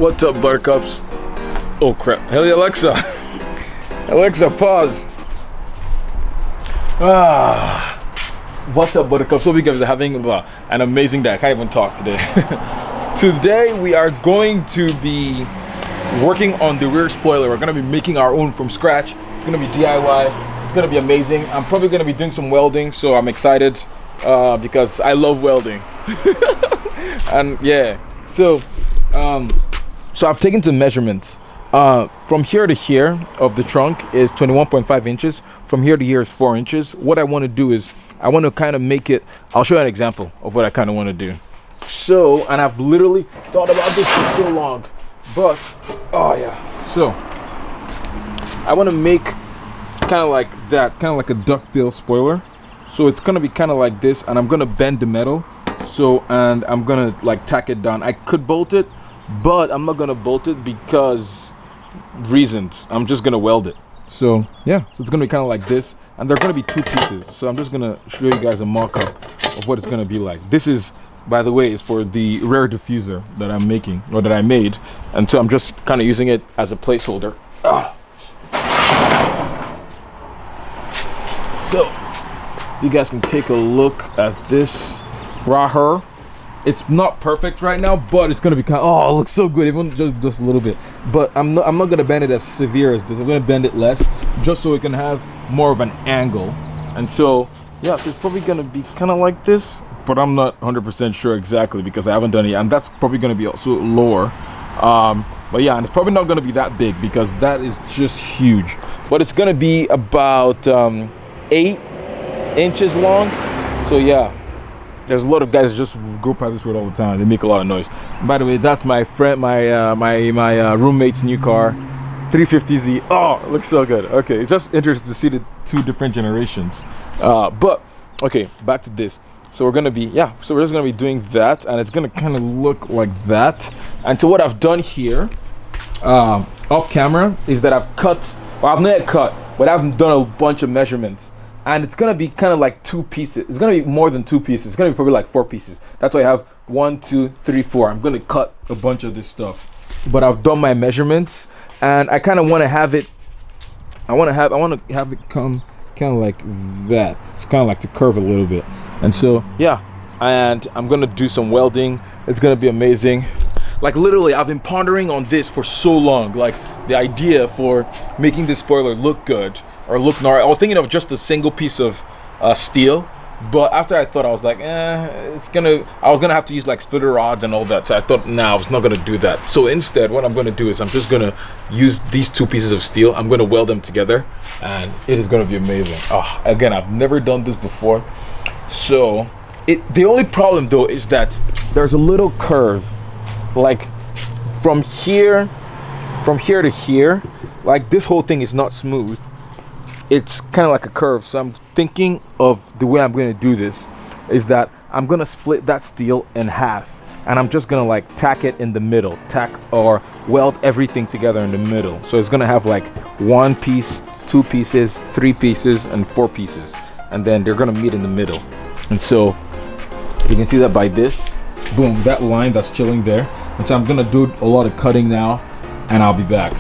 What's up, buttercups? Oh crap. Hey Alexa. Alexa, pause. What's up, buttercups? Hope you guys are having an amazing day. I can't even talk today. Today we are going to be working on the rear spoiler. We're going to be making our own from scratch. It's going to be DIY. It's going to be amazing. I'm probably going to be doing some welding, so I'm excited because I love welding. And yeah, so I've taken some measurements. From here to here of the trunk is 21.5 inches. From here to here is 4 inches. What I want to do is I want to kind of make it, I'll show you an example of what I kind of want to do. So, and I've literally thought about this for so long, but oh yeah, so I want to make kind of like that, kind of like a duckbill spoiler. So it's gonna be kind of like this, and I'm gonna bend the metal, so, and I'm gonna like tack it down. I could bolt it, but I'm not gonna bolt it because reasons. I'm just gonna weld it. So yeah, so it's gonna be kind of like this, and they're gonna be 2 pieces. So I'm just gonna show you guys a mock-up of what it's gonna be like. This is, by the way, is for the rear diffuser that I'm making, or that I made, and so I'm just kind of using it as a placeholder. So you guys can take a look at this raher. It's not perfect right now, but it's gonna be kind of, oh, it looks so good, even just a little bit. But I'm not gonna bend it as severe as this. I'm gonna bend it less, just so it can have more of an angle. And so yeah, so it's probably gonna be kind of like this, but I'm not 100% sure exactly because I haven't done it yet. And that's probably gonna be also lower. But yeah, and it's probably not gonna be that big because that is just huge. But it's gonna be about 8 inches long. So yeah, there's a lot of guys that just go past this road all the time. They make a lot of noise. By the way, that's my friend, my roommate's new car, 350Z. Oh, it looks so good. Okay, it's just interesting to see the 2 different generations. But okay, back to this. So we're gonna be, yeah, so we're just gonna be doing that, and it's gonna kind of look like that. And so what I've done here off camera is that I've cut, well, I've not cut, but I've done a bunch of measurements. And it's gonna be kind of like 2 pieces. It's gonna be more than 2 pieces. It's gonna be probably like 4 pieces. That's why I have 1, 2, 3, 4. I'm gonna cut a bunch of this stuff, but I've done my measurements, and I kind of want to have it. I want to have it come kind of like that. It's kind of like to curve a little bit. And so yeah, and I'm gonna do some welding. It's gonna be amazing. Like literally, I've been pondering on this for so long. Like the idea for making this spoiler look good. Or look gnarly. I was thinking of just a single piece of steel, but after I thought, I was like, I was gonna have to use like splitter rods and all that. So I thought, nah, I was not gonna do that. So instead, what I'm gonna do is I'm just gonna use these 2 pieces of steel. I'm gonna weld them together, and it is gonna be amazing. Oh, again, I've never done this before. So the only problem though is that there's a little curve, like from here to here. Like this whole thing is not smooth. It's kind of like a curve. So I'm thinking of the way I'm going to do this is that I'm going to split that steel in half, and I'm just going to like tack it in the middle, tack or weld everything together in the middle. So it's going to have like 1 piece, 2 pieces, 3 pieces, and 4 pieces, and then they're going to meet in the middle. And so you can see that by this, boom, that line that's chilling there. And so I'm going to do a lot of cutting now, and I'll be back.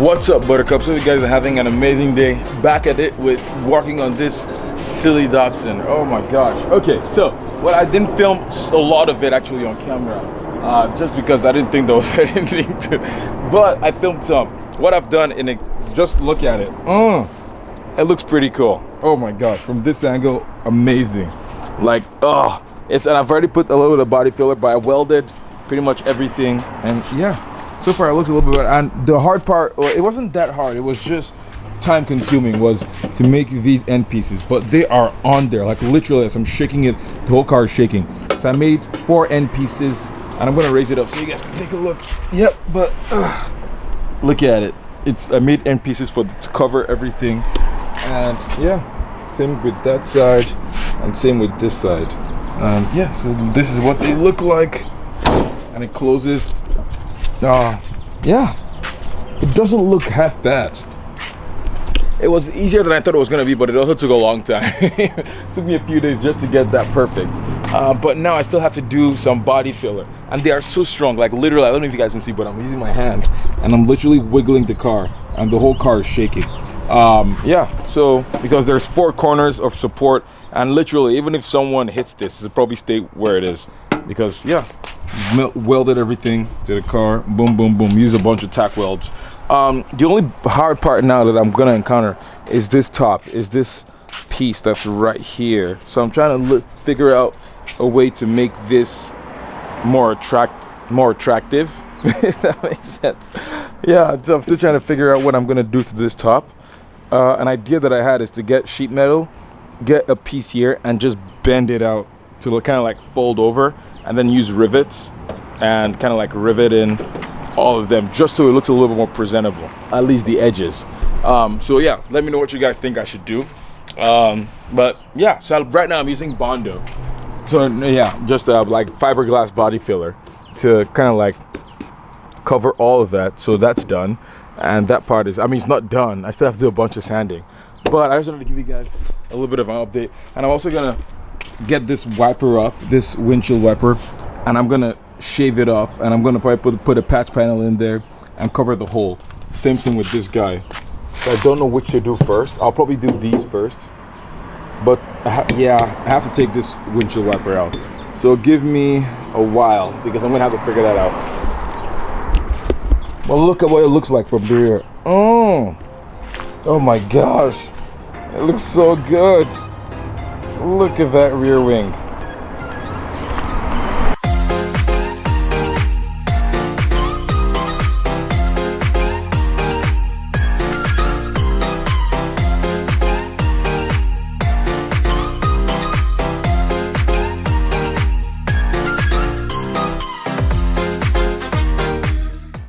What's up, buttercups? Hope you guys are having an amazing day. Back at it with working on this silly Datsun. Oh my gosh. Okay, so what I didn't film a lot of it actually on camera just because I didn't think there was anything to. But I filmed some. What I've done in it, just look at it. It looks pretty cool. Oh my gosh, from this angle, amazing. Like, and I've already put a little bit of body filler, but I welded pretty much everything, and yeah, so far it looks a little bit better. And the hard part, well, it wasn't that hard, it was just time consuming, was to make these end pieces, but they are on there, like literally as I'm shaking it, the whole car is shaking. So I made 4 end pieces, and I'm gonna raise it up so you guys can take a look. Yep, but look at it. I made end pieces to cover everything, and yeah, same with that side and same with this side. Yeah, so this is what they look like, and it closes. Yeah, it doesn't look half bad. It was easier than I thought it was gonna be, but it also took a long time. It took me a few days just to get that perfect. But now I still have to do some body filler, and they are so strong. Like literally, I don't know if you guys can see, but I'm using my hand and I'm literally wiggling the car, and the whole car is shaking. Yeah, so because there's 4 corners of support, and literally, even if someone hits this, it'll probably stay where it is, because yeah, welded everything to the car. Boom, boom, boom. Use a bunch of tack welds. The only hard part now that I'm gonna encounter is this piece that's right here. So I'm trying to figure out a way to make this more attractive. If that makes sense. Yeah, so I'm still trying to figure out what I'm gonna do to this top. An idea that I had is to get sheet metal, get a piece here, and just bend it out to kind of like fold over, and then use rivets and kind of like rivet in all of them, just so it looks a little bit more presentable, at least the edges. So yeah, let me know what you guys think I should do. But yeah, so right now I'm using Bondo. So yeah, just like fiberglass body filler to kind of like cover all of that. So that's done, and that part is, I mean, it's not done. I still have to do a bunch of sanding, but I just wanted to give you guys a little bit of an update. And I'm also gonna get this wiper off, this windshield wiper, and I'm gonna shave it off, and I'm gonna probably put a patch panel in there and cover the hole. Same thing with this guy. So I don't know which to do first. I'll probably do these first, but yeah, I have to take this windshield wiper out, so give me a while because I'm gonna have to figure that out. Well, look at what it looks like from the rear. Oh my gosh, it looks so good. Look at that rear wing.